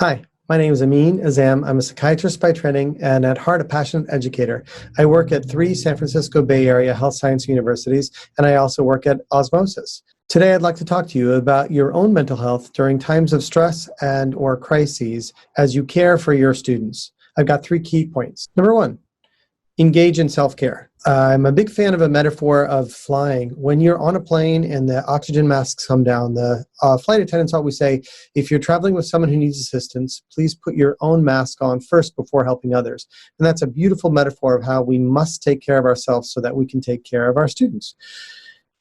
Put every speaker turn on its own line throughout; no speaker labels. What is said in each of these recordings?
Hi, my name is AMIN, AZZAM. I'm a psychiatrist by training and at heart a passionate educator. I work at 3 San Francisco Bay Area health science universities, and I also work at Osmosis. Today I'd like to talk to you about your own mental health during times of stress and or crises as you care for your students. I've got 3 key points. Number 1, engage in self-care. I'm a big fan of a metaphor of flying. When you're on a plane and the oxygen masks come down, the flight attendants always say, if you're traveling with someone who needs assistance, please put your own mask on first before helping others. And that's a beautiful metaphor of how we must take care of ourselves so that we can take care of our students.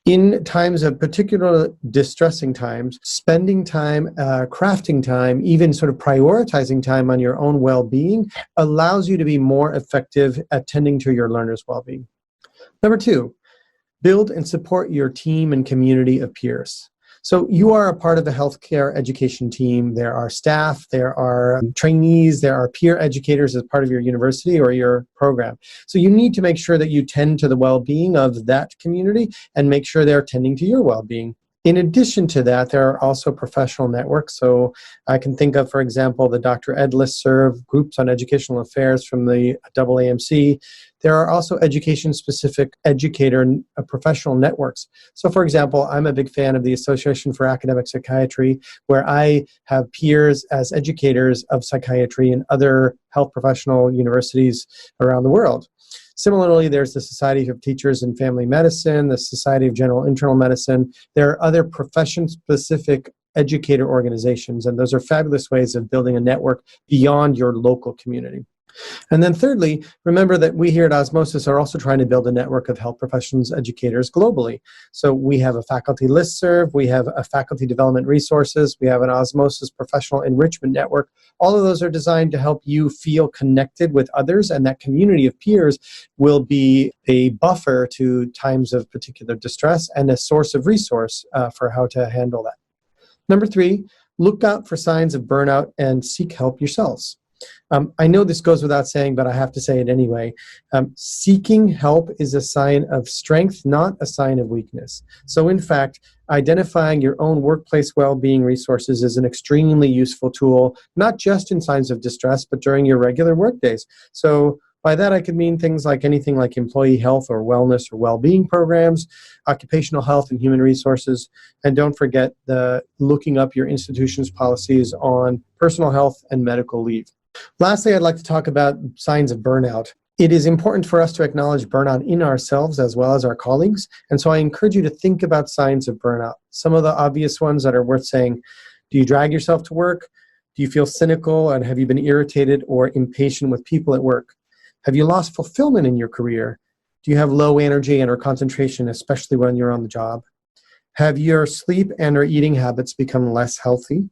In times of particular distressing times, spending time, crafting time, even sort of prioritizing time on your own well-being allows you to be more effective at tending to your learners' well-being. Number 2, build and support your team and community of peers. So you are a part of a healthcare education team. There are staff, there are trainees, there are peer educators as part of your university or your program. So you need to make sure that you tend to the well-being of that community and make sure they're tending to your well-being. In addition to that, there are also professional networks. So I can think of, for example, the Dr. Ed listserv, groups on educational affairs from the AAMC. There are also education-specific educator professional networks. So, for example, I'm a big fan of the Association for Academic Psychiatry, where I have peers as educators of psychiatry in other health professional universities around the world. Similarly, there's the Society of Teachers in Family Medicine, the Society of General Internal Medicine. There are other profession-specific educator organizations, and those are fabulous ways of building a network beyond your local community. And then thirdly, remember that we here at Osmosis are also trying to build a network of health professions educators globally. So we have a faculty listserv, we have a faculty development resources, we have an Osmosis professional enrichment network. All of those are designed to help you feel connected with others, and that community of peers will be a buffer to times of particular distress and a source of resource for how to handle that. Number 3, look out for signs of burnout and seek help yourselves. I know this goes without saying, but I have to say it anyway. Seeking help is a sign of strength, not a sign of weakness. So in fact, identifying your own workplace well-being resources is an extremely useful tool, not just in times of distress, but during your regular work days. So by that, I could mean things like anything like employee health or wellness or well-being programs, occupational health and human resources, and don't forget the looking up your institution's policies on personal health and medical leave. Lastly, I'd like to talk about signs of burnout. It is important for us to acknowledge burnout in ourselves as well as our colleagues, and so I encourage you to think about signs of burnout. Some of the obvious ones that are worth saying: do you drag yourself to work? Do you feel cynical, and have you been irritated or impatient with people at work? Have you lost fulfillment in your career? Do you have low energy and or concentration, especially when you're on the job? Have your sleep and or eating habits become less healthy?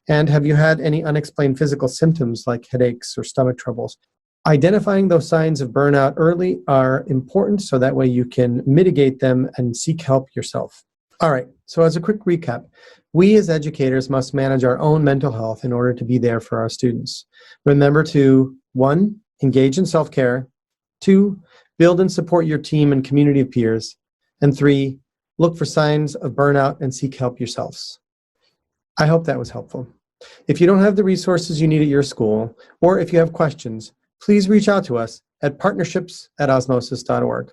And have you had any unexplained physical symptoms like headaches or stomach troubles? Identifying those signs of burnout early are important so that way you can mitigate them and seek help yourself. All right, so as a quick recap, we as educators must manage our own mental health in order to be there for our students. Remember to 1, engage in self-care, 2, build and support your team and community of peers, and 3, look for signs of burnout and seek help yourselves. I hope that was helpful. If you don't have the resources you need at your school, or if you have questions, please reach out to us at partnerships@osmosis.org.